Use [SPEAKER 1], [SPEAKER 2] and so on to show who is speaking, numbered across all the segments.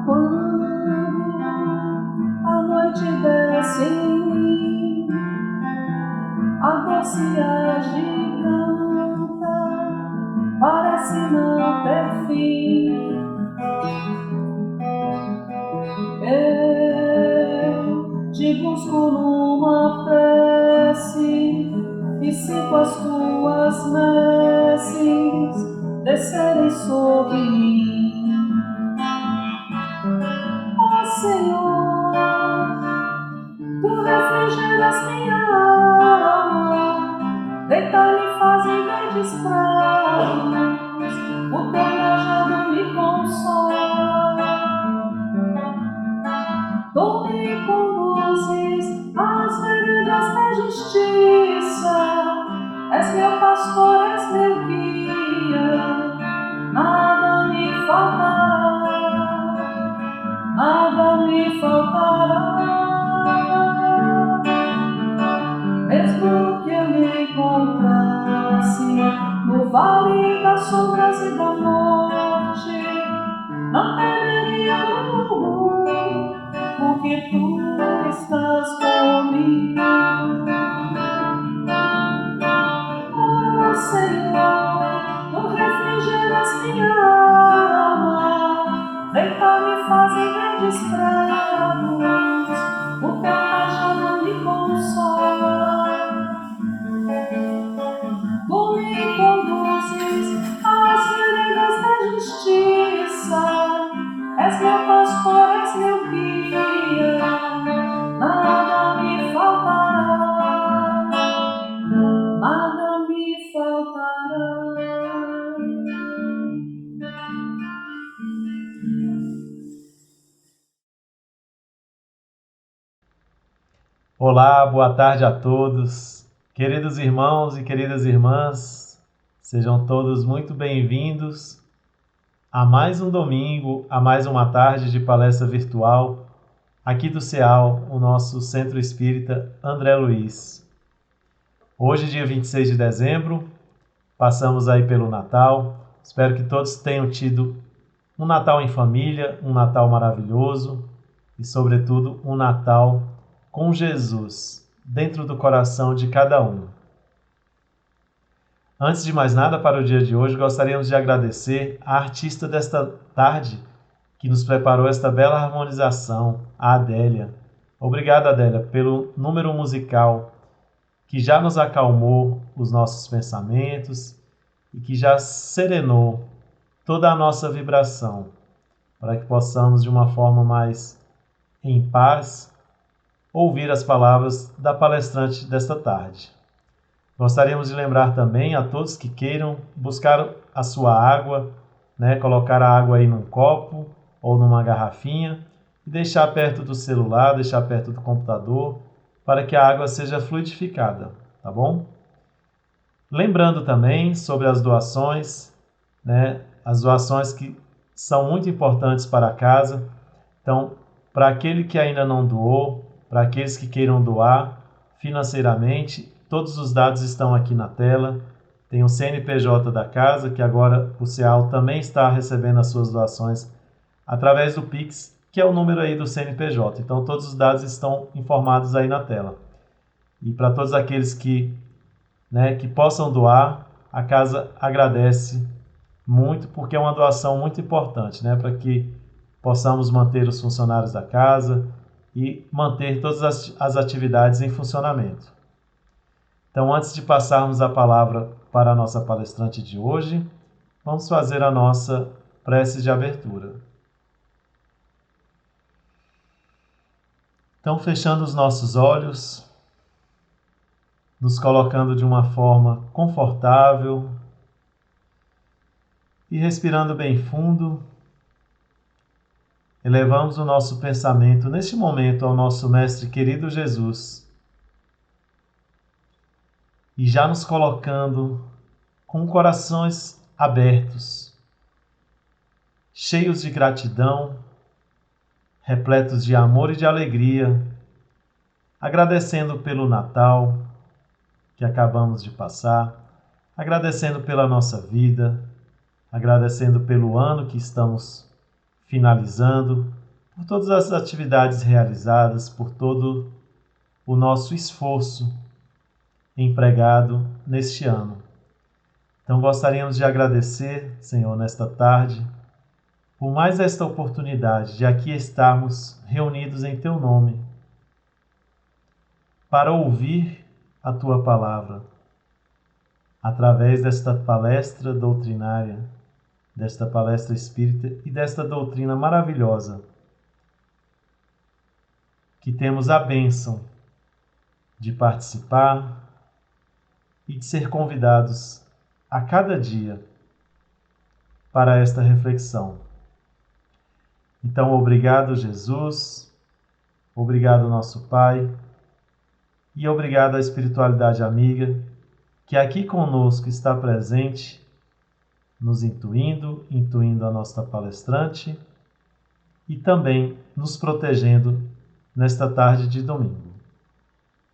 [SPEAKER 1] Quando a noite desce em mim, a dor se agiganta, parece não ter fim. Eu te busco numa prece e sinto as tuas messes descerem sobre mim. Ó Senhor, tu refrigeras minha alma, deitar-me fazem verdes prados, o teu cajado me consola. Tu me conduzes às veredas da justiça, és meu pastor, és meu guia, nada me faltará, nada me faltará. Mesmo que eu me encontrasse no vale das sombras e da morte, não temeria mal, porque tu estás comigo. Oh Senhor, tu refrigeras minha alma, deitar-me fazem verdes prados, o teu cajado me consola. Tu me conduzes às veredas da justiça, és meu pastor, és meu guia, nada me faltará, nada me faltará.
[SPEAKER 2] Olá, boa tarde a todos. Queridos irmãos e queridas irmãs, sejam todos muito bem-vindos a mais um domingo, a mais uma tarde de palestra virtual aqui do CEAL, o nosso Centro Espírita André Luiz. Hoje, dia 26 de dezembro, passamos aí pelo Natal. Espero que todos tenham tido um Natal em família, um Natal maravilhoso e, sobretudo, um Natal com Jesus dentro do coração de cada um. Antes de mais nada, para o dia de hoje, gostaríamos de agradecer a artista desta tarde que nos preparou esta bela harmonização, a Adélia. Obrigado, Adélia, pelo número musical que já nos acalmou os nossos pensamentos e que já serenou toda a nossa vibração, para que possamos, de uma forma mais em paz, ouvir as palavras da palestrante desta tarde. Gostaríamos de lembrar também a todos que queiram buscar a sua água, colocar a água aí num copo ou numa garrafinha e deixar perto do celular, deixar perto do computador, para que a água seja fluidificada, tá bom? Lembrando também sobre as doações, as doações que são muito importantes para a casa. Então, para aquele que ainda não doou, para aqueles que queiram doar financeiramente, todos os dados estão aqui na tela. Tem o CNPJ da casa, que agora o CEAL também está recebendo as suas doações através do Pix, que é o número aí do CNPJ. Então, todos os dados estão informados aí na tela. E para todos aqueles que possam doar, a casa agradece muito, porque é uma doação muito importante, para que possamos manter os funcionários da casa e manter todas as atividades em funcionamento. Então, antes de passarmos a palavra para a nossa palestrante de hoje, vamos fazer a nossa prece de abertura. Então, fechando os nossos olhos, nos colocando de uma forma confortável e respirando bem fundo, elevamos o nosso pensamento neste momento ao nosso Mestre querido Jesus e já nos colocando com corações abertos, cheios de gratidão, repletos de amor e de alegria, agradecendo pelo Natal, que acabamos de passar, agradecendo pela nossa vida, agradecendo pelo ano que estamos finalizando, por todas as atividades realizadas, por todo o nosso esforço empregado neste ano. Então gostaríamos de agradecer, Senhor, nesta tarde, por mais esta oportunidade de aqui estarmos reunidos em Teu nome, para ouvir a Tua palavra, através desta palestra doutrinária, desta palestra espírita e desta doutrina maravilhosa, que temos a bênção de participar e de ser convidados a cada dia para esta reflexão. Então, obrigado, Jesus, obrigado, nosso Pai, e obrigado à espiritualidade amiga, que aqui conosco está presente, nos intuindo a nossa palestrante e também nos protegendo nesta tarde de domingo.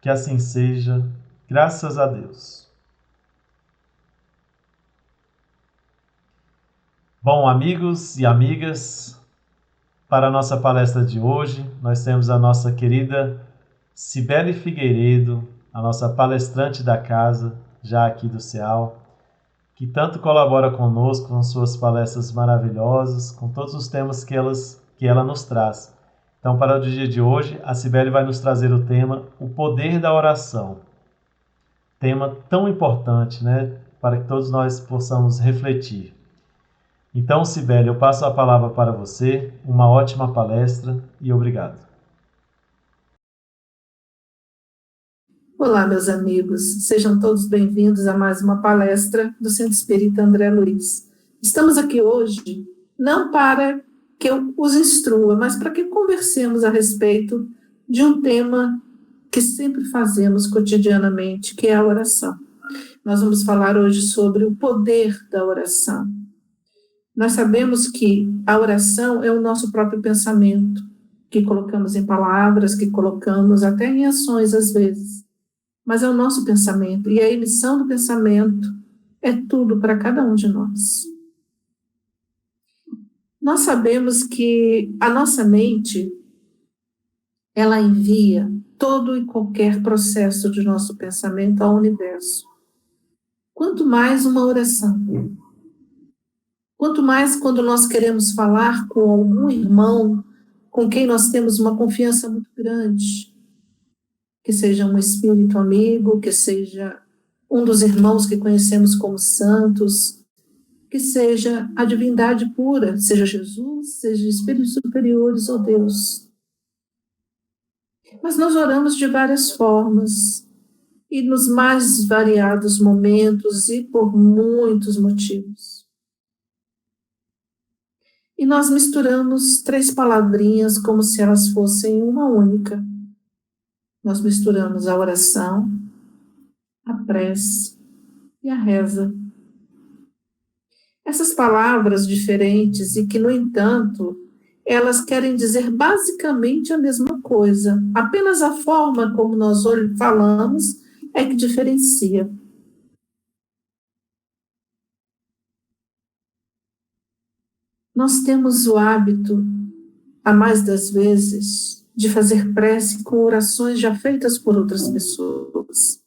[SPEAKER 2] Que assim seja, graças a Deus. Bom, amigos e amigas, para a nossa palestra de hoje, nós temos a nossa querida Cibele Figueiredo, a nossa palestrante da casa, já aqui do CEAL, que tanto colabora conosco com suas palestras maravilhosas, com todos os temas que ela nos traz. Então, para o dia de hoje, a Cibele vai nos trazer o tema O Poder da Oração. Tema tão importante, né? Para que todos nós possamos refletir. Então, Cibele, eu passo a palavra para você. Uma ótima palestra e obrigado.
[SPEAKER 3] Olá, meus amigos. Sejam todos bem-vindos a mais uma palestra do Centro Espírita André Luiz. Estamos aqui hoje não para que eu os instrua, mas para que conversemos a respeito de um tema que sempre fazemos cotidianamente, que é a oração. Nós vamos falar hoje sobre o poder da oração. Nós sabemos que a oração é o nosso próprio pensamento, que colocamos em palavras, que colocamos até em ações às vezes. Mas é o nosso pensamento, e a emissão do pensamento é tudo para cada um de nós. Nós sabemos que a nossa mente, ela envia todo e qualquer processo de nosso pensamento ao universo. Quanto mais uma oração. Quanto mais quando nós queremos falar com algum irmão com quem nós temos uma confiança muito grande, que seja um espírito amigo, que seja um dos irmãos que conhecemos como santos, que seja a divindade pura, seja Jesus, seja espíritos superiores ou Deus. Mas nós oramos de várias formas e nos mais variados momentos e por muitos motivos. E nós misturamos 3 palavrinhas como se elas fossem uma única. Nós misturamos a oração, a prece e a reza. Essas palavras diferentes e que, no entanto, elas querem dizer basicamente a mesma coisa. Apenas a forma como nós falamos é que diferencia. Nós temos o hábito, a mais das vezes, de fazer prece com orações já feitas por outras pessoas.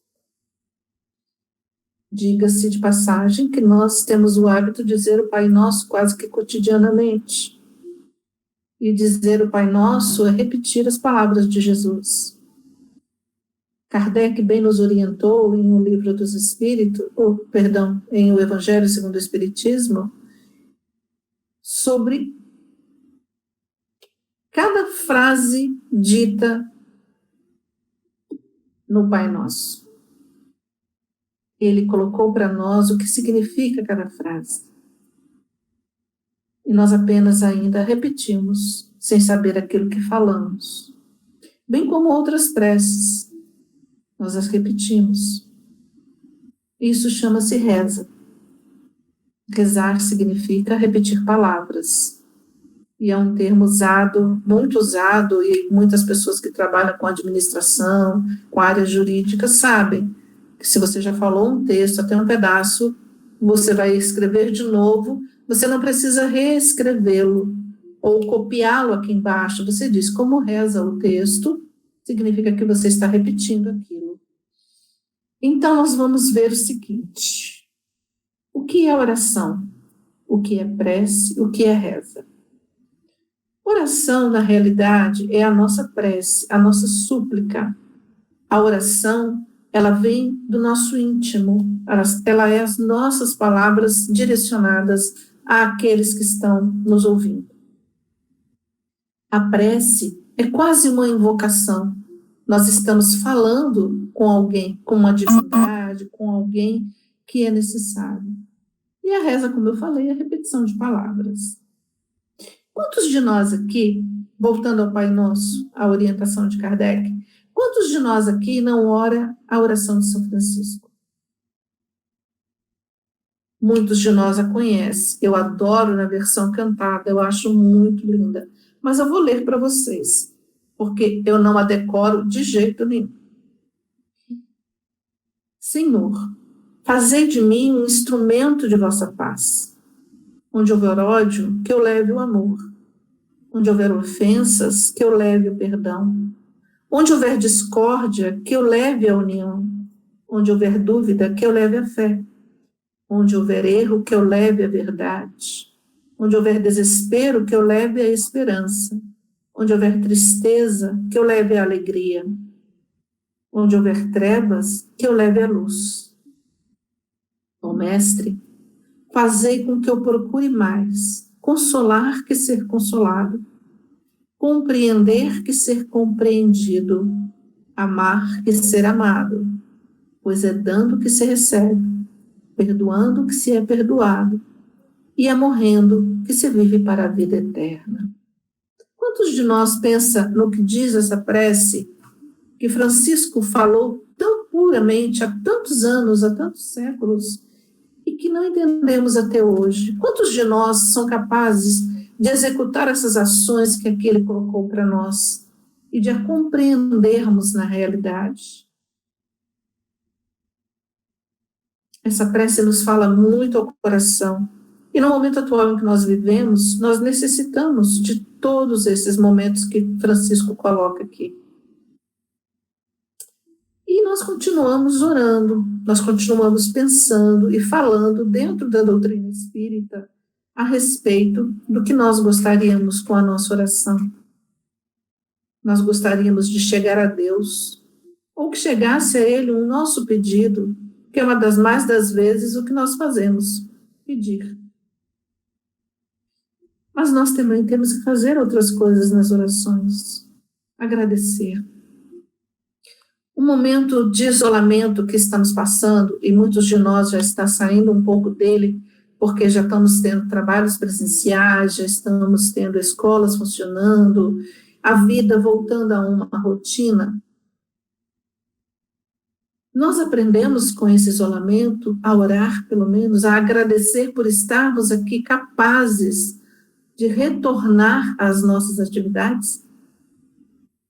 [SPEAKER 3] Diga-se de passagem que nós temos o hábito de dizer o Pai Nosso quase que cotidianamente. E dizer o Pai Nosso é repetir as palavras de Jesus. Kardec bem nos orientou em O Livro dos Espíritos, em O Evangelho segundo o Espiritismo, sobre cada frase dita no Pai Nosso. Ele colocou para nós o que significa cada frase. E nós apenas ainda repetimos, sem saber aquilo que falamos. Bem como outras preces, nós as repetimos. Isso chama-se reza. Rezar significa repetir palavras. E é um termo usado, muito usado, e muitas pessoas que trabalham com administração, com área jurídica, sabem que se você já falou um texto, até um pedaço, você vai escrever de novo, você não precisa reescrevê-lo ou copiá-lo aqui embaixo. Você diz como reza o texto, significa que você está repetindo aquilo. Então, nós vamos ver o seguinte: o que é oração? O que é prece? O que é reza? Oração, na realidade, é a nossa prece, a nossa súplica. A oração, ela vem do nosso íntimo, ela é as nossas palavras direcionadas àqueles que estão nos ouvindo. A prece é quase uma invocação. Nós estamos falando com alguém, com uma divindade, com alguém que é necessário. E a reza, como eu falei, é a repetição de palavras. Quantos de nós aqui, voltando ao Pai Nosso, a orientação de Kardec, quantos de nós aqui não ora a oração de São Francisco? Muitos de nós a conhecem. Eu adoro na versão cantada, eu acho muito linda. Mas eu vou ler para vocês, porque eu não a decoro de jeito nenhum. Senhor, fazei de mim um instrumento de vossa paz. Onde houver ódio, que eu leve o amor. Onde houver ofensas, que eu leve o perdão. Onde houver discórdia, que eu leve a união. Onde houver dúvida, que eu leve a fé. Onde houver erro, que eu leve a verdade. Onde houver desespero, que eu leve a esperança. Onde houver tristeza, que eu leve a alegria. Onde houver trevas, que eu leve a luz. Ó Mestre, fazei com que eu procure mais consolar que ser consolado, compreender que ser compreendido, amar que ser amado, pois é dando que se recebe, perdoando que se é perdoado, e é morrendo que se vive para a vida eterna. Quantos de nós pensa no que diz essa prece que Francisco falou tão puramente há tantos anos, há tantos séculos, e que não entendemos até hoje? Quantos de nós são capazes de executar essas ações que aqui ele colocou para nós e de a compreendermos na realidade? Essa prece nos fala muito ao coração. E no momento atual em que nós vivemos, nós necessitamos de todos esses momentos que Francisco coloca aqui. E nós continuamos orando, nós continuamos pensando e falando dentro da doutrina espírita a respeito do que nós gostaríamos com a nossa oração. Nós gostaríamos de chegar a Deus, ou que chegasse a Ele um nosso pedido, que é uma das mais das vezes o que nós fazemos, pedir. Mas nós também temos que fazer outras coisas nas orações, agradecer. O momento de isolamento que estamos passando, e muitos de nós já estão saindo um pouco dele, porque já estamos tendo trabalhos presenciais, já estamos tendo escolas funcionando, a vida voltando a uma rotina. Nós aprendemos com esse isolamento a orar, pelo menos, a agradecer por estarmos aqui capazes de retornar às nossas atividades,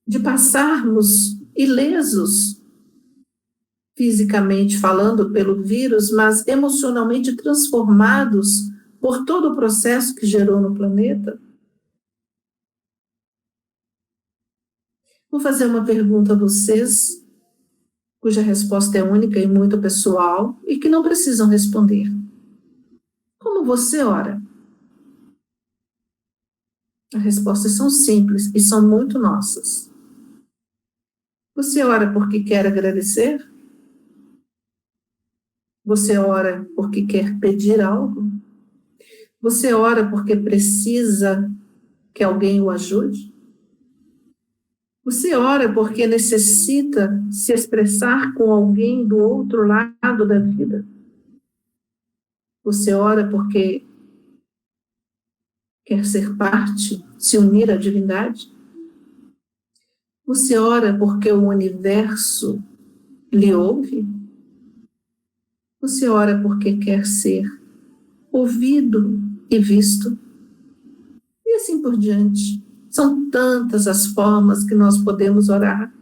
[SPEAKER 3] de passarmos ilesos, fisicamente falando, pelo vírus, mas emocionalmente transformados por todo o processo que gerou no planeta? Vou fazer uma pergunta a vocês, cuja resposta é única e muito pessoal, e que não precisam responder. Como você ora? As respostas são simples e são muito nossas. Você ora porque quer agradecer? Você ora porque quer pedir algo? Você ora porque precisa que alguém o ajude? Você ora porque necessita se expressar com alguém do outro lado da vida? Você ora porque quer ser parte, se unir à divindade? Você ora porque o universo lhe ouve? Você ora porque quer ser ouvido e visto? E assim por diante. São tantas as formas que nós podemos orar.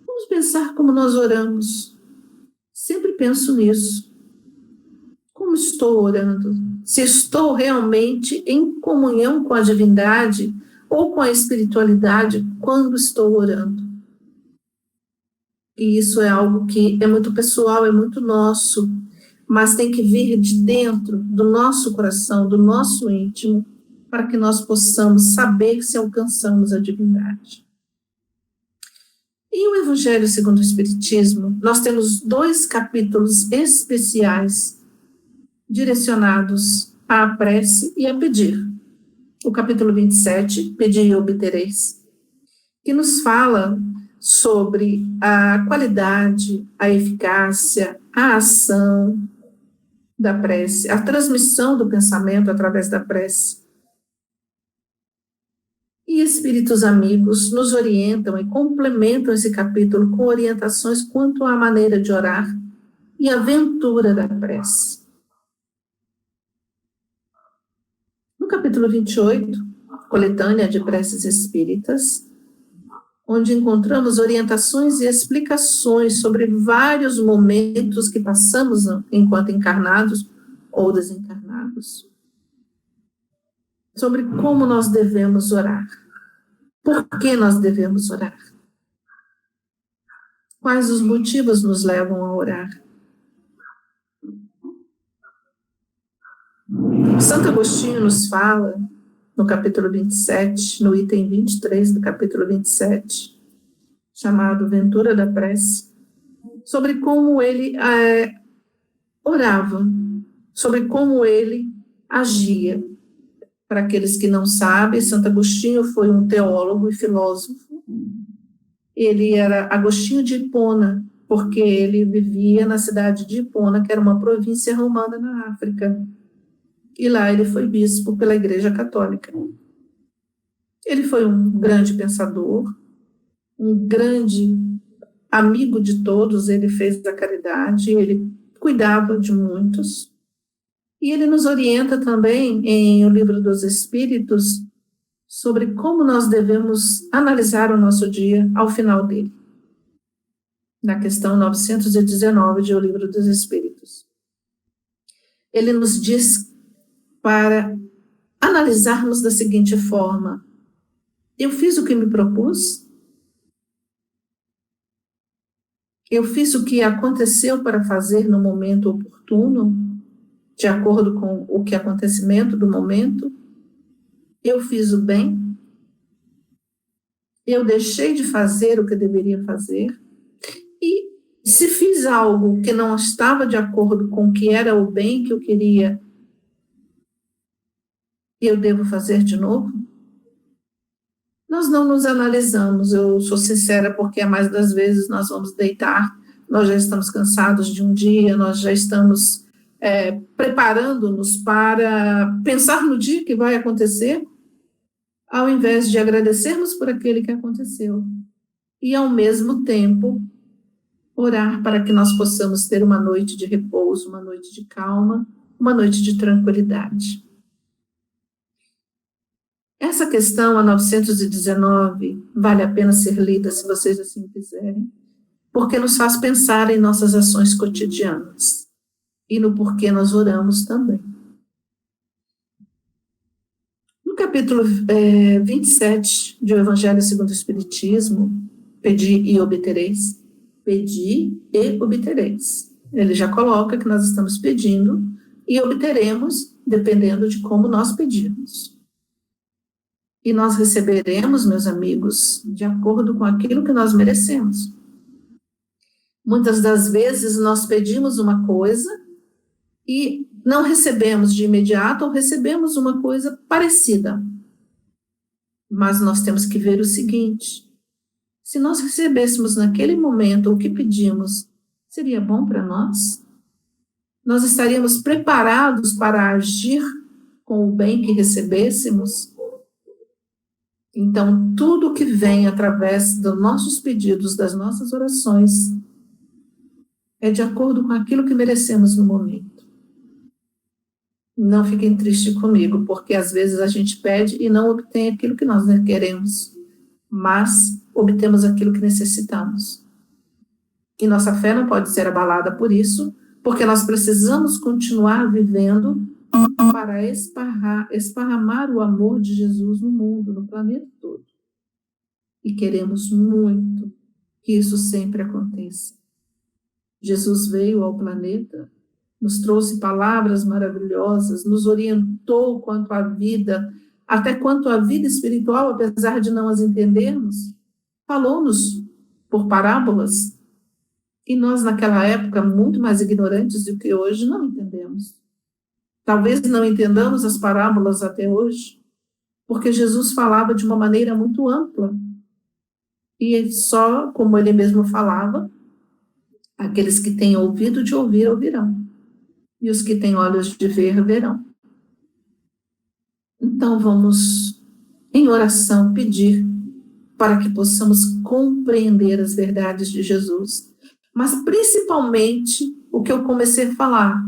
[SPEAKER 3] Vamos pensar como nós oramos. sempre penso nisso. Como estou orando? Se estou realmente em comunhão com a divindade ou com a espiritualidade quando estou orando. E isso é algo que é muito pessoal, é muito nosso, mas tem que vir de dentro do nosso coração, do nosso íntimo, para que nós possamos saber se alcançamos a divindade. E o Evangelho segundo o Espiritismo, nós temos 2 capítulos especiais direcionados à prece e a pedir. O capítulo 27, Pedi e obtereis, que nos fala sobre a qualidade, a eficácia, a ação da prece, a transmissão do pensamento através da prece. E espíritos amigos nos orientam e complementam esse capítulo com orientações quanto à maneira de orar e a aventura da prece. No capítulo 28, Coletânea de Preces Espíritas, onde encontramos orientações e explicações sobre vários momentos que passamos enquanto encarnados ou desencarnados. Sobre como nós devemos orar. Por que nós devemos orar? Quais os motivos nos levam a orar? Santo Agostinho nos fala, no capítulo 27, no item 23 do capítulo 27, chamado Ventura da Prece, sobre como ele orava, sobre como ele agia. Para aqueles que não sabem, Santo Agostinho foi um teólogo e filósofo. Ele era Agostinho de Hipona, porque ele vivia na cidade de Hipona, que era uma província romana na África. E lá ele foi bispo pela Igreja Católica. Ele foi um grande pensador, um grande amigo de todos, ele fez a caridade, ele cuidava de muitos. E ele nos orienta também em O Livro dos Espíritos sobre como nós devemos analisar o nosso dia ao final dele, na questão 919 de O Livro dos Espíritos. Ele nos diz para analisarmos da seguinte forma: eu fiz o que me propus? Eu fiz o que aconteceu para fazer no momento oportuno, de acordo com o que acontecimento do momento? Eu fiz o bem? Eu deixei de fazer o que deveria fazer? E se fiz algo que não estava de acordo com o que era o bem que eu queria, eu devo fazer de novo? Nós não nos analisamos, eu sou sincera, porque a mais das vezes nós vamos deitar, nós já estamos cansados de um dia, nós já estamos preparando-nos para pensar no dia que vai acontecer, ao invés de agradecermos por aquele que aconteceu. E, ao mesmo tempo, orar para que nós possamos ter uma noite de repouso, uma noite de calma, uma noite de tranquilidade. Essa questão, a 919, vale a pena ser lida, se vocês assim quiserem, porque nos faz pensar em nossas ações cotidianas e no porquê nós oramos também. No capítulo 27 do Evangelho segundo o Espiritismo, Pedi e obtereis. Pedi e obtereis. Ele já coloca que nós estamos pedindo e obteremos dependendo de como nós pedirmos. E nós receberemos, meus amigos, de acordo com aquilo que nós merecemos. Muitas das vezes nós pedimos uma coisa e não recebemos de imediato ou recebemos uma coisa parecida. Mas nós temos que ver o seguinte: se nós recebêssemos naquele momento o que pedimos, seria bom para nós? Nós estaríamos preparados para agir com o bem que recebêssemos? Então, tudo que vem através dos nossos pedidos, das nossas orações, é de acordo com aquilo que merecemos no momento. Não fiquem tristes comigo, porque às vezes a gente pede e não obtém aquilo que nós queremos, mas obtemos aquilo que necessitamos. E nossa fé não pode ser abalada por isso, porque nós precisamos continuar vivendo para esparramar o amor de Jesus no mundo, no planeta todo. E queremos muito que isso sempre aconteça. Jesus veio ao planeta, nos trouxe palavras maravilhosas, nos orientou quanto à vida, até quanto à vida espiritual, apesar de não as entendermos, falou-nos por parábolas, e nós, naquela época, muito mais ignorantes do que hoje, não entendemos. Talvez não entendamos as parábolas até hoje, porque Jesus falava de uma maneira muito ampla, e só, como ele mesmo falava, aqueles que têm ouvido de ouvir, ouvirão, e os que têm olhos de ver, verão. Então, vamos, em oração, pedir para que possamos compreender as verdades de Jesus, mas principalmente o que eu comecei a falar,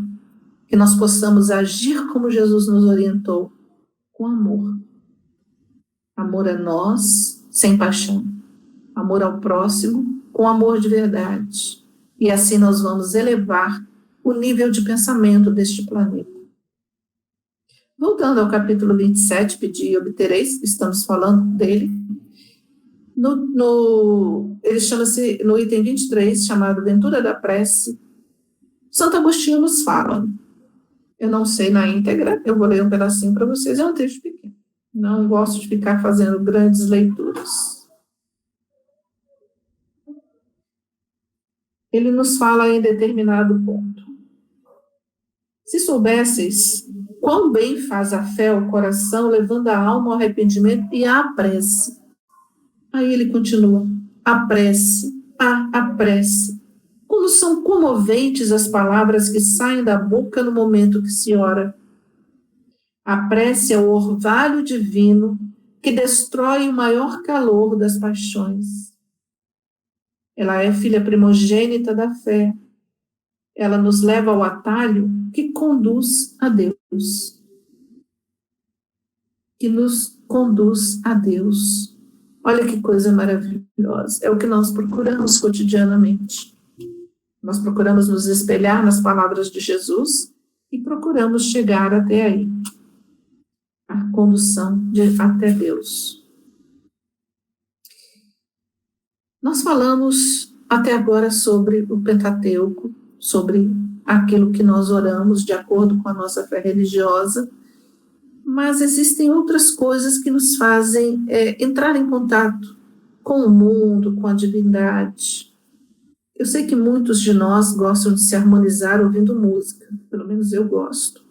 [SPEAKER 3] que nós possamos agir como Jesus nos orientou, com amor. Amor a nós, sem paixão. Amor ao próximo, com amor de verdade. E assim nós vamos elevar o nível de pensamento deste planeta. Voltando ao capítulo 27, pedi e obtereis, estamos falando dele. Ele chama-se, no item 23, chamado Ventura da Prece, Santo Agostinho nos fala. Eu não sei na íntegra, eu vou ler um pedacinho para vocês, é um texto pequeno. Não gosto de ficar fazendo grandes leituras. Ele nos fala em determinado ponto. Se soubesseis quão bem faz a fé ao coração, levando a alma ao arrependimento e à prece. Aí ele continua, a prece, a prece. Como são comoventes as palavras que saem da boca no momento que se ora. A prece é o orvalho divino que destrói o maior calor das paixões. Ela é filha primogênita da fé. Ela nos leva ao atalho que conduz a Deus. Que nos conduz a Deus. Olha que coisa maravilhosa. É o que nós procuramos cotidianamente. Nós procuramos nos espelhar nas palavras de Jesus e procuramos chegar até aí. A condução até Deus. Nós falamos até agora sobre o Pentateuco, sobre aquilo que nós oramos de acordo com a nossa fé religiosa, mas existem outras coisas que nos fazem entrar em contato com o mundo, com a divindade. Eu sei que muitos de nós gostam de se harmonizar ouvindo música, pelo menos eu gosto.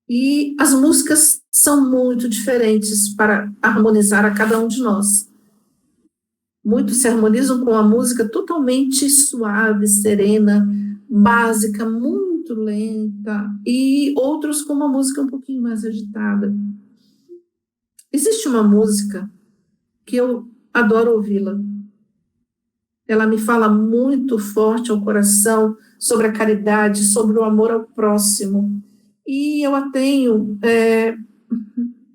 [SPEAKER 3] E as músicas são muito diferentes para harmonizar a cada um de nós. Muitos se harmonizam com a música totalmente suave, serena, básica, muito lenta, e outros com uma música um pouquinho mais agitada. Existe uma música que eu adoro ouvi-la. Ela me fala muito forte ao coração sobre a caridade, sobre o amor ao próximo. E eu a tenho,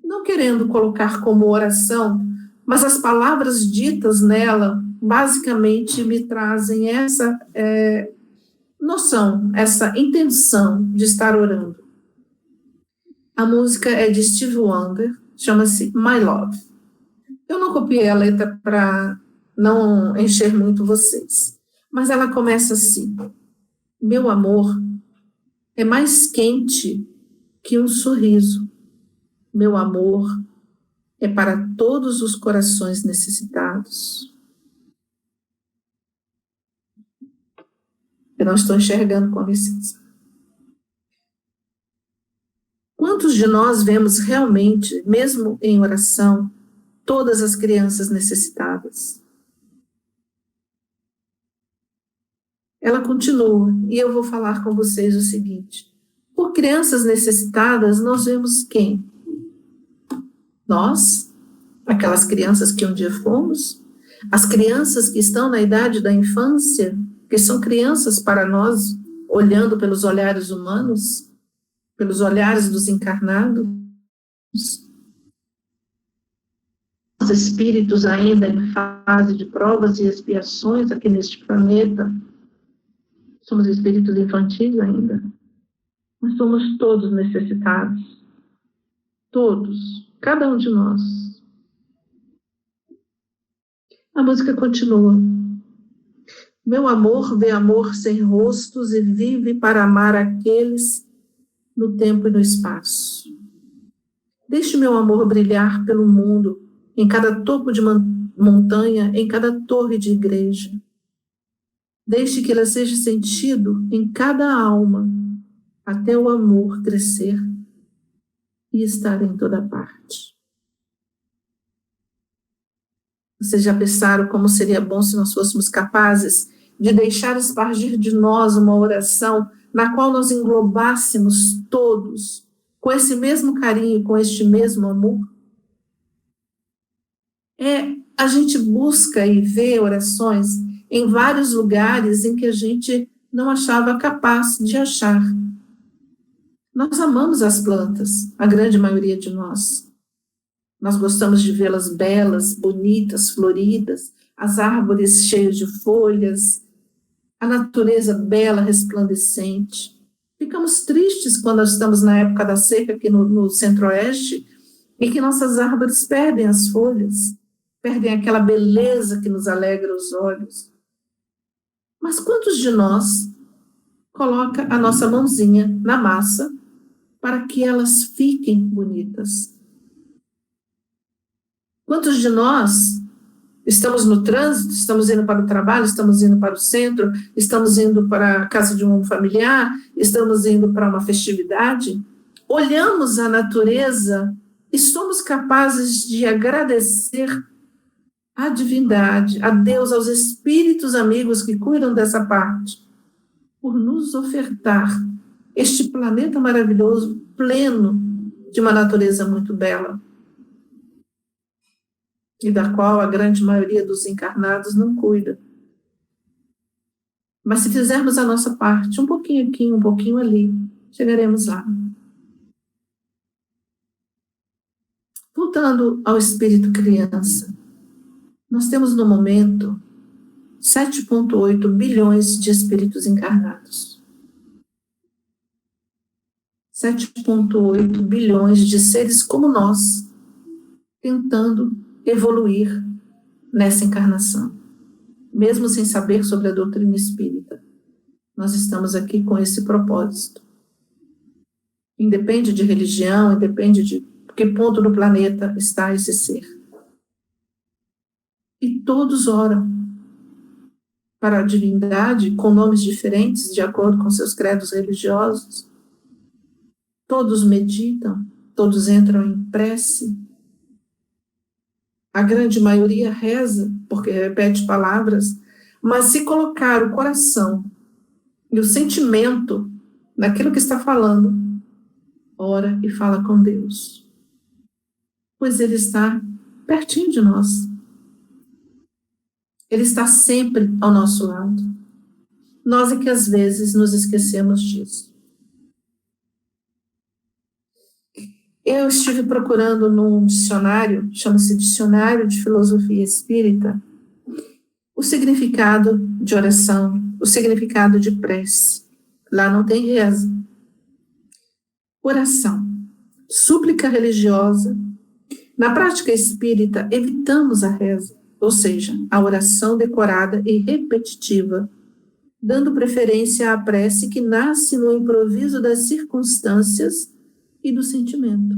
[SPEAKER 3] não querendo colocar como oração, mas as palavras ditas nela, basicamente, me trazem essa noção, essa intenção de estar orando. A música é de Stevie Wonder, chama-se My Love. Eu não copiei a letra para não encher muito vocês, mas ela começa assim: meu amor é mais quente que um sorriso. Meu amor é para todos os corações necessitados. Eu não estou enxergando, com licença. Quantos de nós vemos realmente, mesmo em oração, todas as crianças necessitadas? Ela continua, e eu vou falar com vocês o seguinte: por crianças necessitadas, nós vemos quem? Nós, aquelas crianças que um dia fomos, as crianças que estão na idade da infância, que são crianças para nós, olhando pelos olhares humanos, pelos olhares dos encarnados. nós, espíritos ainda em fase de provas e expiações aqui neste planeta, somos espíritos infantis ainda, mas somos todos necessitados. Todos, cada um de nós. A música continua. Meu amor vê amor sem rostos e vive para amar aqueles no tempo e no espaço. Deixe meu amor brilhar pelo mundo, em cada topo de montanha, em cada torre de igreja. Deixe que ela seja sentido em cada alma, até o amor crescer e estar em toda parte. Vocês já pensaram como seria bom se nós fôssemos capazes de deixar espargir de nós uma oração na qual nós englobássemos todos com esse mesmo carinho, com este mesmo amor? A gente busca e vê orações em vários lugares em que a gente não achava capaz de achar. Nós amamos as plantas, a grande maioria de nós. Nós gostamos de vê-las belas, bonitas, floridas, as árvores cheias de folhas, a natureza bela, resplandecente. Ficamos tristes quando nós estamos na época da seca aqui no Centro-Oeste e que nossas árvores perdem as folhas, perdem aquela beleza que nos alegra os olhos. Mas quantos de nós coloca a nossa mãozinha na massa para que elas fiquem bonitas? Quantos de nós estamos no trânsito, estamos indo para o trabalho, estamos indo para o centro, estamos indo para a casa de um familiar, estamos indo para uma festividade, olhamos a natureza e somos capazes de agradecer à divindade, a Deus, aos espíritos amigos que cuidam dessa parte, por nos ofertar este planeta maravilhoso, pleno de uma natureza muito bela, e da qual a grande maioria dos encarnados não cuida. Mas se fizermos a nossa parte, um pouquinho aqui, um pouquinho ali, chegaremos lá. Voltando ao espírito criança, nós temos no momento 7,8 bilhões de espíritos encarnados. 7,8 bilhões de seres como nós, tentando evoluir nessa encarnação. Mesmo sem saber sobre a doutrina espírita, nós estamos aqui com esse propósito. Independe de religião, independe de que ponto do planeta está esse ser. E todos oram para a divindade com nomes diferentes, de acordo com seus credos religiosos. Todos meditam, todos entram em prece. A grande maioria reza, porque repete palavras, mas se colocar o coração e o sentimento naquilo que está falando, ora e fala com Deus. Pois Ele está pertinho de nós. Ele está sempre ao nosso lado. Nós é que às vezes nos esquecemos disso. Eu estive procurando num dicionário, chama-se Dicionário de Filosofia Espírita, o significado de oração, o significado de prece. Lá não tem reza. Oração, súplica religiosa. Na prática espírita, evitamos a reza, ou seja, a oração decorada e repetitiva, dando preferência à prece que nasce no improviso das circunstâncias e do sentimento.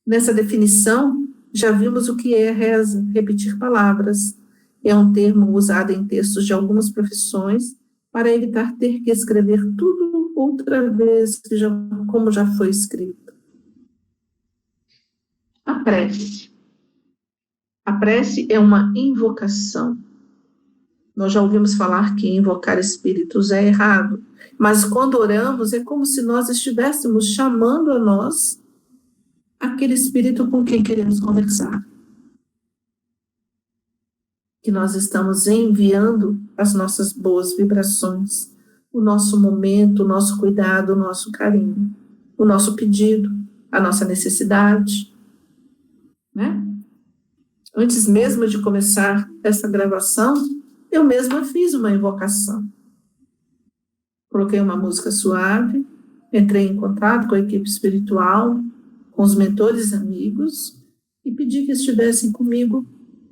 [SPEAKER 3] Nessa definição, já vimos o que é reza, repetir palavras. É um termo usado em textos de algumas profissões para evitar ter que escrever tudo outra vez, como já foi escrito. A prece. A prece é uma invocação. Nós já ouvimos falar que invocar espíritos é errado, mas quando oramos é como se nós estivéssemos chamando a nós aquele espírito com quem queremos conversar. Que nós estamos enviando as nossas boas vibrações, o nosso momento, o nosso cuidado, o nosso carinho, o nosso pedido, a nossa necessidade, né? Antes mesmo de começar essa gravação, eu mesma fiz uma invocação. Coloquei uma música suave, entrei em contato com a equipe espiritual, com os mentores amigos e pedi que estivessem comigo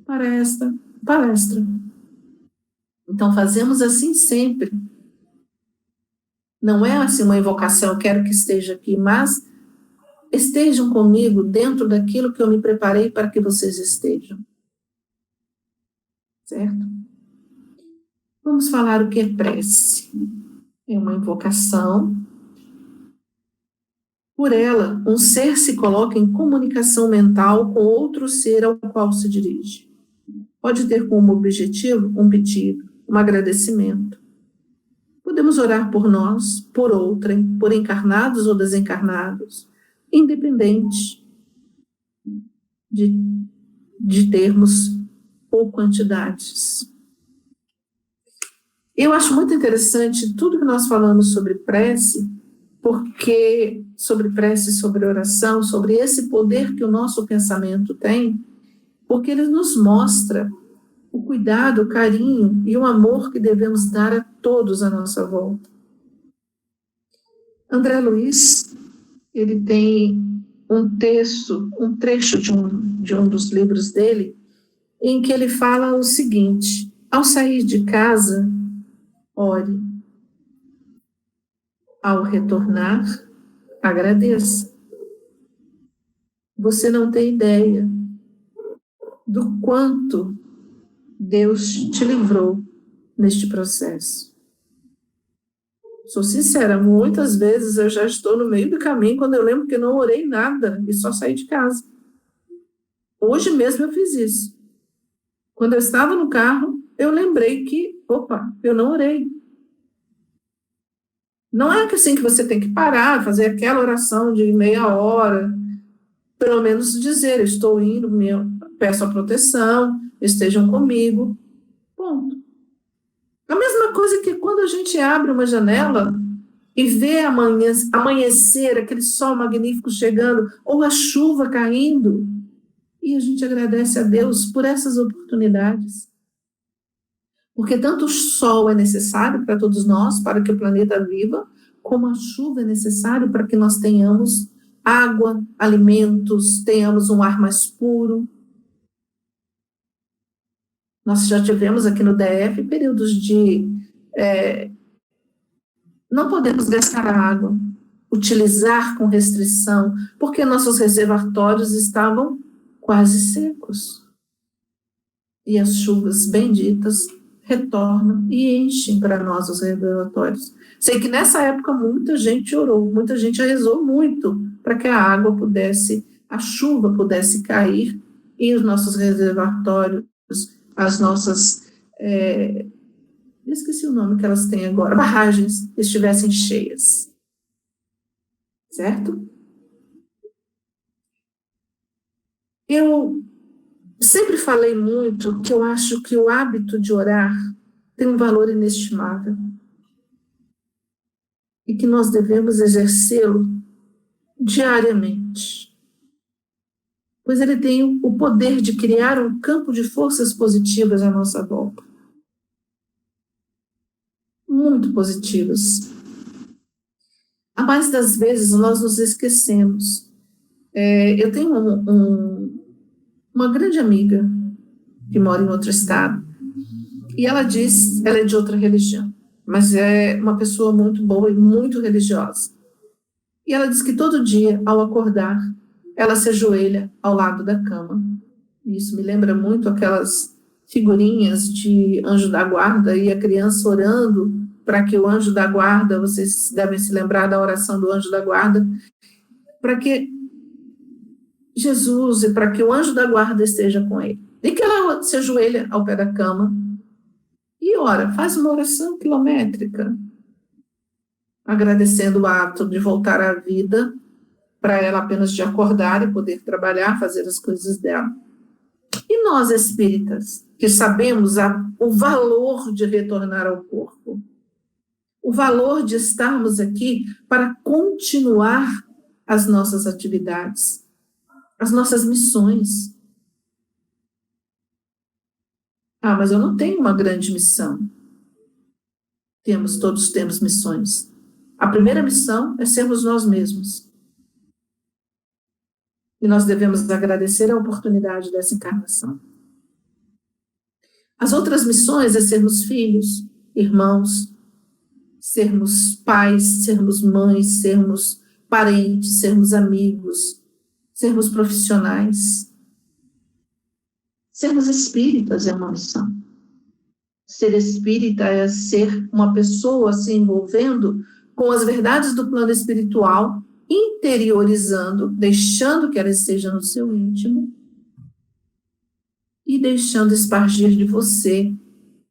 [SPEAKER 3] para esta palestra. Então, fazemos assim sempre. Não é assim uma invocação, eu quero que esteja aqui, mas estejam comigo dentro daquilo que eu me preparei para que vocês estejam. Certo? Vamos falar o que é prece. É uma invocação. Por ela, um ser se coloca em comunicação mental com outro ser ao qual se dirige. Pode ter como objetivo um pedido, um agradecimento. Podemos orar por nós, por outrem, por encarnados ou desencarnados, independente de termos ou quantidades. Eu acho muito interessante tudo que nós falamos sobre prece, porque sobre prece, sobre oração, sobre esse poder que o nosso pensamento tem, porque ele nos mostra o cuidado, o carinho e o amor que devemos dar a todos à nossa volta. André Luiz, ele tem um texto, um trecho de um dos livros dele, em que ele fala o seguinte: ao sair de casa, ore. Ao retornar, agradeça. Você não tem ideia do quanto Deus te livrou neste processo. Sou sincera, muitas vezes eu já estou no meio do caminho quando eu lembro que não orei nada e só saí de casa. Hoje mesmo eu fiz isso. Quando eu estava no carro, eu lembrei que, eu não orei. Não é que assim que você tem que parar, fazer aquela oração de meia hora, pelo menos dizer, estou indo, peço a proteção, estejam comigo, ponto. A mesma coisa que quando a gente abre uma janela e vê amanhecer, aquele sol magnífico chegando, ou a chuva caindo, e a gente agradece a Deus por essas oportunidades. Porque tanto o sol é necessário para todos nós, para que o planeta viva, como a chuva é necessário para que nós tenhamos água, alimentos, tenhamos um ar mais puro. Nós já tivemos aqui no DF períodos de não podemos gastar água, utilizar com restrição, porque nossos reservatórios estavam quase secos. E as chuvas benditas retornam e enchem para nós os reservatórios. Sei que nessa época muita gente orou, muita gente rezou muito para que a água pudesse, a chuva pudesse cair e os nossos reservatórios, as nossas, esqueci o nome que elas têm agora, barragens, estivessem cheias. Certo? Eu sempre falei muito que eu acho que o hábito de orar tem um valor inestimável e que nós devemos exercê-lo diariamente, pois ele tem o poder de criar um campo de forças positivas à nossa volta. Muito positivas. A mais das vezes nós nos esquecemos. Eu tenho uma grande amiga que mora em outro estado e ela diz, ela é de outra religião, mas é uma pessoa muito boa e muito religiosa. E ela diz que todo dia, ao acordar, ela se ajoelha ao lado da cama. Isso me lembra muito aquelas figurinhas de anjo da guarda e a criança orando para que o anjo da guarda, vocês devem se lembrar da oração do anjo da guarda, para que Jesus e para que o anjo da guarda esteja com ele. E que ela se ajoelha ao pé da cama e ora, faz uma oração quilométrica, agradecendo o ato de voltar à vida, para ela apenas de acordar e poder trabalhar, fazer as coisas dela. E nós, espíritas, que sabemos o valor de retornar ao corpo, o valor de estarmos aqui para continuar as nossas atividades, as nossas missões. Ah, mas eu não tenho uma grande missão. Todos temos missões. A primeira missão é sermos nós mesmos. E nós devemos agradecer a oportunidade dessa encarnação. As outras missões é sermos filhos, irmãos, sermos pais, sermos mães, sermos parentes, sermos amigos, sermos profissionais. Sermos espíritas é uma missão. Ser espírita é ser uma pessoa se envolvendo com as verdades do plano espiritual, interiorizando, deixando que elas estejam no seu íntimo e deixando espargir de você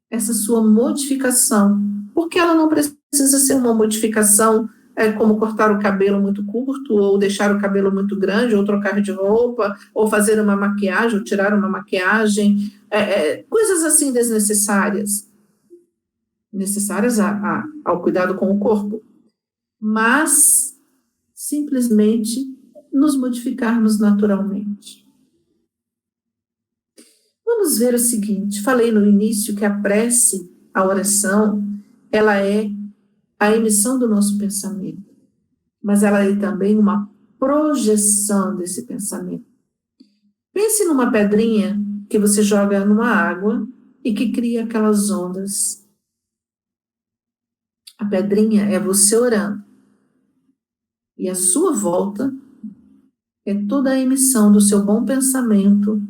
[SPEAKER 3] essa sua modificação, porque ela não precisa ser uma modificação como cortar o cabelo muito curto, ou deixar o cabelo muito grande, ou trocar de roupa, ou fazer uma maquiagem, ou tirar uma maquiagem, coisas assim desnecessárias, necessárias ao cuidado com o corpo, mas simplesmente nos modificarmos naturalmente. Vamos ver o seguinte, falei no início que a prece, a oração, ela é a emissão do nosso pensamento, mas ela é também uma projeção desse pensamento. Pense numa pedrinha que você joga numa água e que cria aquelas ondas. A pedrinha é você orando. E a sua volta é toda a emissão do seu bom pensamento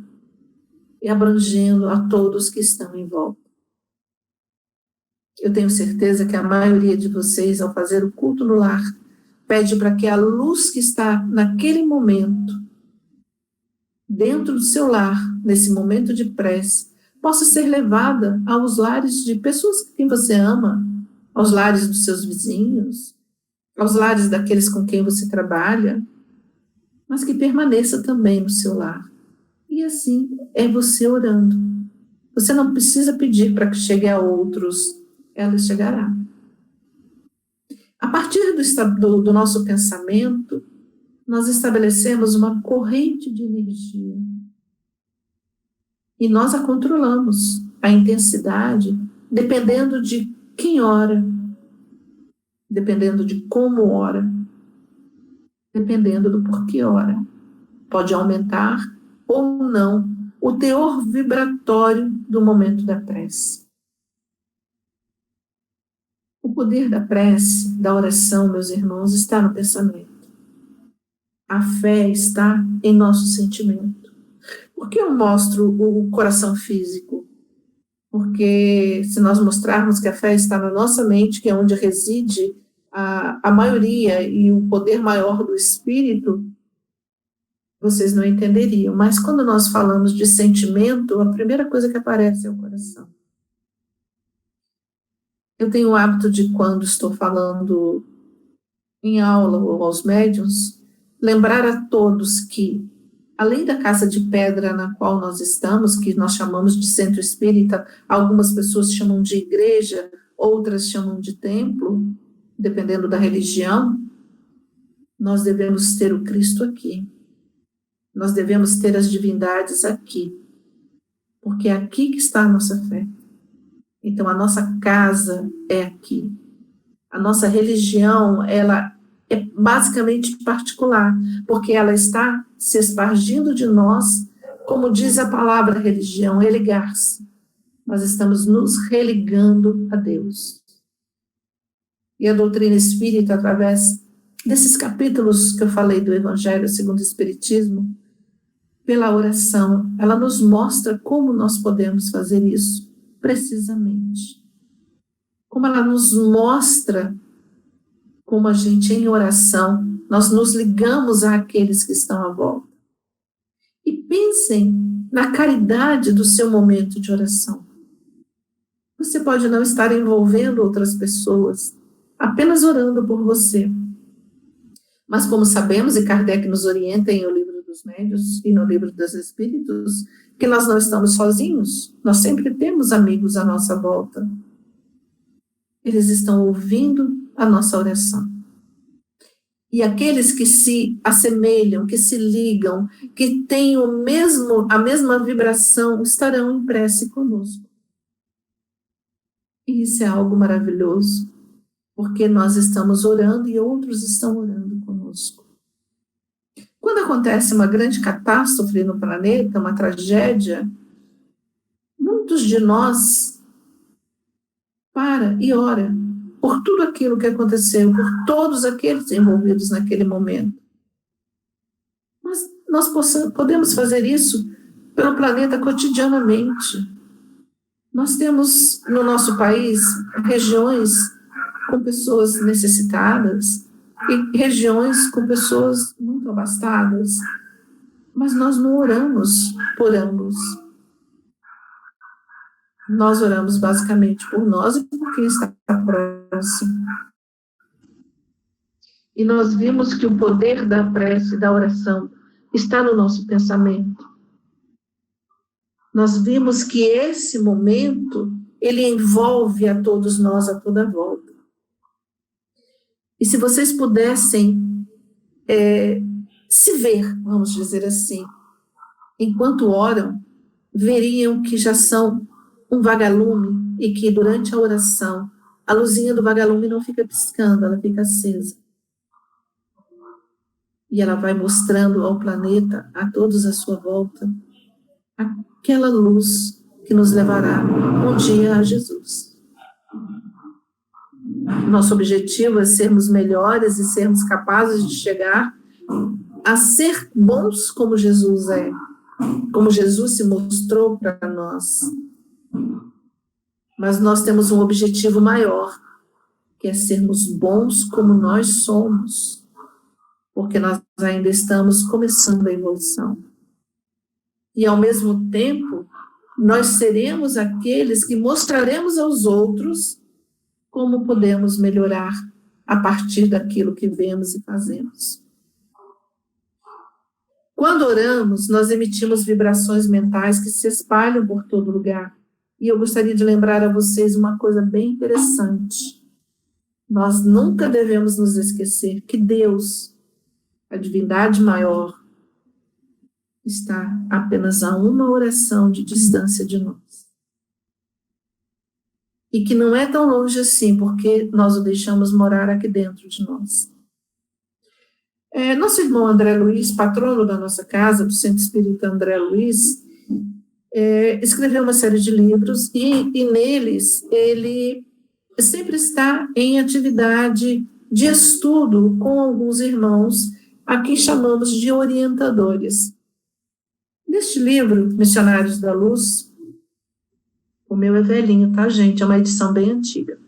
[SPEAKER 3] e abrangendo a todos que estão em volta. Eu tenho certeza que a maioria de vocês, ao fazer o culto no lar, pede para que a luz que está naquele momento, dentro do seu lar, nesse momento de prece, possa ser levada aos lares de pessoas que quem você ama, aos lares dos seus vizinhos, aos lares daqueles com quem você trabalha, mas que permaneça também no seu lar. E assim é você orando. Você não precisa pedir para que chegue a outros, ela chegará. A partir do nosso pensamento, nós estabelecemos uma corrente de energia. E nós a controlamos, a intensidade, dependendo de quem ora, dependendo de como ora, dependendo do porquê ora. Pode aumentar ou não o teor vibratório do momento da prece. O poder da prece, da oração, meus irmãos, está no pensamento. A fé está em nosso sentimento. Por que eu mostro o coração físico? Porque se nós mostrarmos que a fé está na nossa mente, que é onde reside a maioria e o poder maior do espírito, vocês não entenderiam. Mas quando nós falamos de sentimento, a primeira coisa que aparece é o coração. Eu tenho o hábito de, quando estou falando em aula ou aos médiuns, lembrar a todos que, além da casa de pedra na qual nós estamos, que nós chamamos de centro espírita, algumas pessoas chamam de igreja, outras chamam de templo, dependendo da religião, nós devemos ter o Cristo aqui. Nós devemos ter as divindades aqui, porque é aqui que está a nossa fé. Então, a nossa casa é aqui. A nossa religião, ela é basicamente particular, porque ela está se espargindo de nós, como diz a palavra religião, religar-se. Nós estamos nos religando a Deus. E a doutrina espírita, através desses capítulos que eu falei do Evangelho segundo o Espiritismo, pela oração, ela nos mostra como nós podemos fazer isso precisamente. Como ela nos mostra como a gente, em oração, nós nos ligamos àqueles que estão à volta. E pensem na caridade do seu momento de oração. Você pode não estar envolvendo outras pessoas, apenas orando por você. Mas como sabemos, e Kardec nos orienta em O Livro dos Médiuns e no Livro dos Espíritos, que nós não estamos sozinhos, nós sempre temos amigos à nossa volta. Eles estão ouvindo a nossa oração. E aqueles que se assemelham, que se ligam, que têm a mesma vibração, estarão em prece conosco. E isso é algo maravilhoso, porque nós estamos orando e outros estão orando conosco. Quando acontece uma grande catástrofe no planeta, uma tragédia, muitos de nós para e ora por tudo aquilo que aconteceu, por todos aqueles envolvidos naquele momento. Mas nós podemos fazer isso pelo planeta cotidianamente. Nós temos no nosso país regiões com pessoas necessitadas e regiões com pessoas muito abastadas, mas nós não oramos por ambos. Nós oramos basicamente por nós e por quem está próximo. E nós vimos que o poder da prece, da oração, está no nosso pensamento. Nós vimos que esse momento, ele envolve a todos nós a toda volta. E se vocês pudessem se ver, vamos dizer assim, enquanto oram, veriam que já são um vagalume e que durante a oração, a luzinha do vagalume não fica piscando, ela fica acesa. E ela vai mostrando ao planeta, a todos à sua volta, aquela luz que nos levará um dia a Jesus. Nosso objetivo é sermos melhores e sermos capazes de chegar a ser bons como Jesus é, como Jesus se mostrou para nós. Mas nós temos um objetivo maior, que é sermos bons como nós somos, porque nós ainda estamos começando a evolução. E, ao mesmo tempo, nós seremos aqueles que mostraremos aos outros como podemos melhorar a partir daquilo que vemos e fazemos. Quando oramos, nós emitimos vibrações mentais que se espalham por todo lugar. E eu gostaria de lembrar a vocês uma coisa bem interessante. Nós nunca devemos nos esquecer que Deus, a divindade maior, está apenas a uma oração de distância de nós. E que não é tão longe assim, porque nós o deixamos morar aqui dentro de nós. Nosso irmão André Luiz, patrono da nossa casa, do Centro Espírita André Luiz, escreveu uma série de livros e neles ele sempre está em atividade de estudo com alguns irmãos, a quem chamamos de orientadores. Neste livro, Missionários da Luz, o meu é velhinho, tá, gente? É uma edição bem antiga.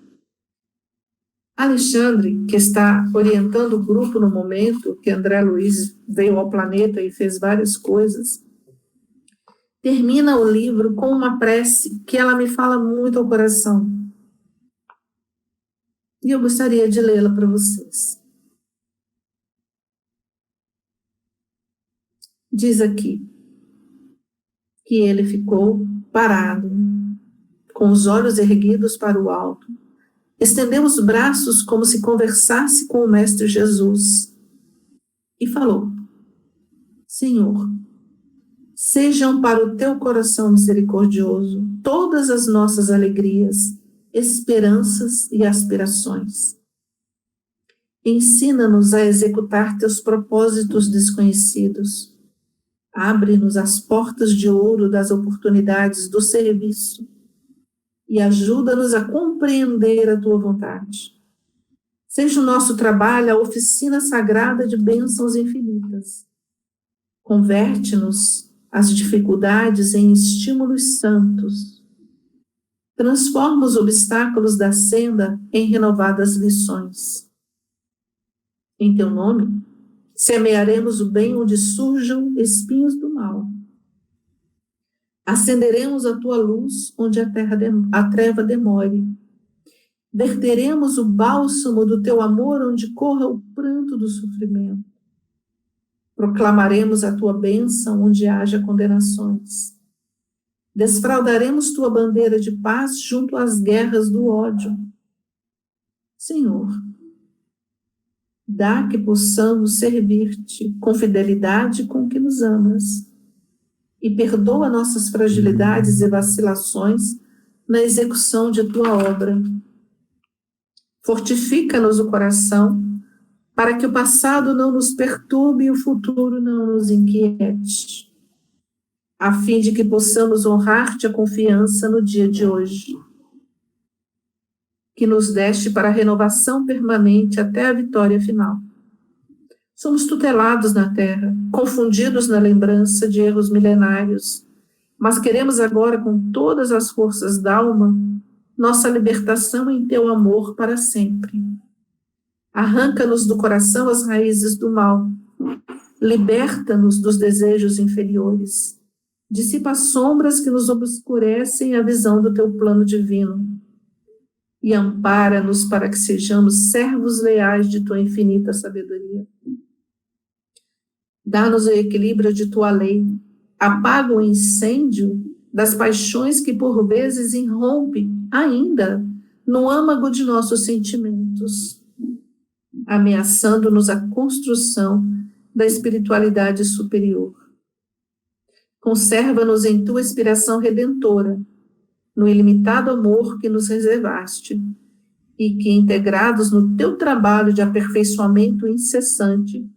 [SPEAKER 3] Alexandre, que está orientando o grupo no momento que André Luiz veio ao planeta e fez várias coisas, termina o livro com uma prece que ela me fala muito ao coração. E eu gostaria de lê-la para vocês. Diz aqui que ele ficou parado, com os olhos erguidos para o alto, estendeu os braços como se conversasse com o Mestre Jesus e falou: Senhor, sejam para o teu coração misericordioso todas as nossas alegrias, esperanças e aspirações. Ensina-nos a executar teus propósitos desconhecidos. Abre-nos as portas de ouro das oportunidades do serviço e ajuda-nos a compreender a tua vontade. Seja o nosso trabalho a oficina sagrada de bênçãos infinitas. Converte-nos as dificuldades em estímulos santos. Transforma os obstáculos da senda em renovadas lições. Em teu nome, semearemos o bem onde surjam espinhos do mal. Acenderemos a tua luz onde a treva demore. Verteremos o bálsamo do teu amor onde corra o pranto do sofrimento. Proclamaremos a tua bênção onde haja condenações. Desfraldaremos tua bandeira de paz junto às guerras do ódio. Senhor, dá que possamos servir-te com fidelidade com que nos amas e perdoa nossas fragilidades e vacilações na execução de tua obra. Fortifica-nos o coração, para que o passado não nos perturbe e o futuro não nos inquiete, a fim de que possamos honrar-te a confiança no dia de hoje, que nos deste para a renovação permanente até a vitória final. Somos tutelados na terra, confundidos na lembrança de erros milenários, mas queremos agora, com todas as forças da alma, nossa libertação em teu amor para sempre. Arranca-nos do coração as raízes do mal, liberta-nos dos desejos inferiores, dissipa as sombras que nos obscurecem a visão do teu plano divino e ampara-nos para que sejamos servos leais de tua infinita sabedoria. Dá-nos o equilíbrio de tua lei, apaga o incêndio das paixões que por vezes irrompe ainda no âmago de nossos sentimentos, ameaçando-nos a construção da espiritualidade superior. Conserva-nos em tua inspiração redentora, no ilimitado amor que nos reservaste, e que, integrados no teu trabalho de aperfeiçoamento incessante,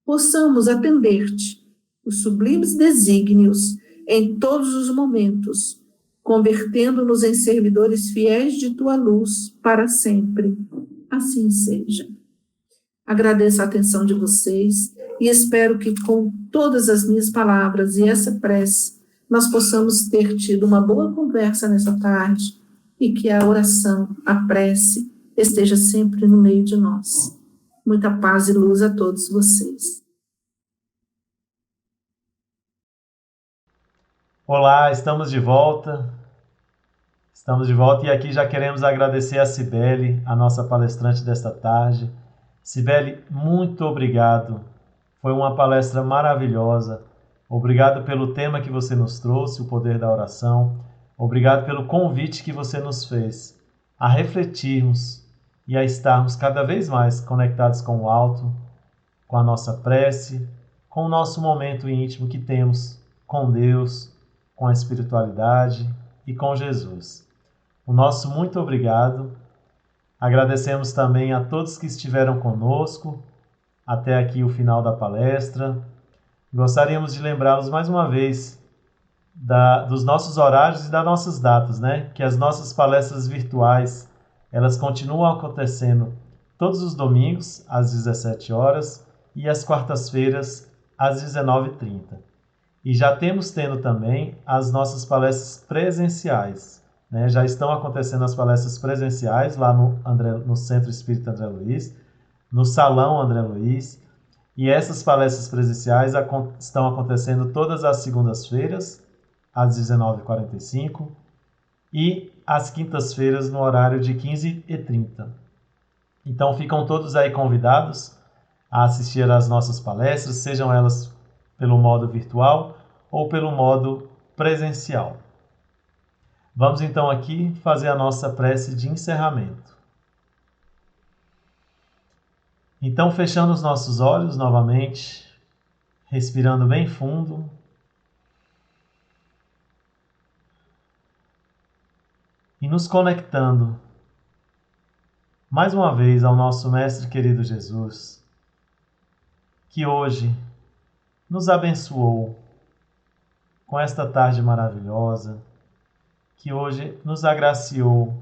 [SPEAKER 3] possamos atender-te os sublimes desígnios em todos os momentos, convertendo-nos em servidores fiéis de tua luz para sempre. Assim seja. Agradeço a atenção de vocês e espero que com todas as minhas palavras e essa prece nós possamos ter tido uma boa conversa nessa tarde e que a oração, a prece, esteja sempre no meio de nós. Muita paz e luz a todos vocês.
[SPEAKER 2] Olá, estamos de volta. Estamos de volta e aqui já queremos agradecer a Cibele, a nossa palestrante desta tarde. Cibele, muito obrigado. Foi uma palestra maravilhosa. Obrigado pelo tema que você nos trouxe, o poder da oração. Obrigado pelo convite que você nos fez a refletirmos e a estarmos cada vez mais conectados com o alto, com a nossa prece, com o nosso momento íntimo que temos com Deus, com a espiritualidade e com Jesus. O nosso muito obrigado. Agradecemos também a todos que estiveram conosco até aqui o final da palestra. Gostaríamos de lembrá-los mais uma vez dos nossos horários e das nossas datas, né? Que as nossas palestras virtuais, elas continuam acontecendo todos os domingos às 17 horas e às quartas-feiras às 19h30. E já temos tendo também as nossas palestras presenciais, né? Já estão acontecendo as palestras presenciais lá no Centro Espírita André Luiz, no Salão André Luiz, e essas palestras presenciais estão acontecendo todas as segundas-feiras, às 19h45, e às quintas-feiras no horário de 15h30. Então ficam todos aí convidados a assistir às nossas palestras, sejam elas pelo modo virtual ou pelo modo presencial. Vamos então aqui fazer a nossa prece de encerramento. Então, fechando os nossos olhos novamente, respirando bem fundo, e nos conectando mais uma vez ao nosso Mestre querido Jesus, que hoje nos abençoou com esta tarde maravilhosa, que hoje nos agraciou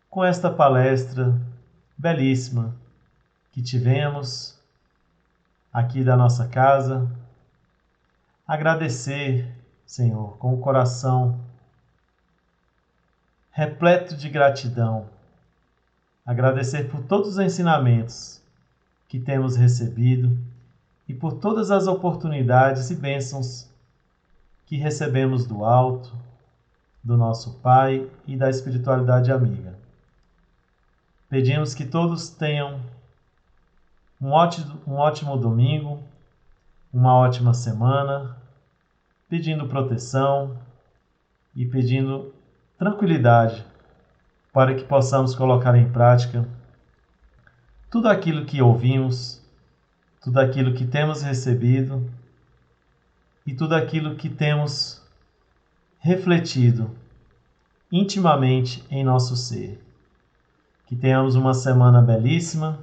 [SPEAKER 2] com esta palestra belíssima que tivemos aqui da nossa casa. Agradecer, Senhor, com o coração repleto de gratidão. Agradecer por todos os ensinamentos que temos recebido e por todas as oportunidades e bênçãos que recebemos do alto, do nosso Pai e da espiritualidade amiga. Pedimos que todos tenham um ótimo domingo, uma ótima semana, pedindo proteção e pedindo tranquilidade para que possamos colocar em prática tudo aquilo que ouvimos, tudo aquilo que temos recebido e tudo aquilo que temos refletido intimamente em nosso ser. Que tenhamos uma semana belíssima,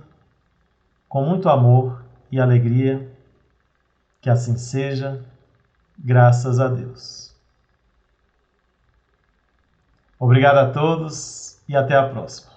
[SPEAKER 2] com muito amor e alegria. Que assim seja, graças a Deus. Obrigado a todos e até a próxima.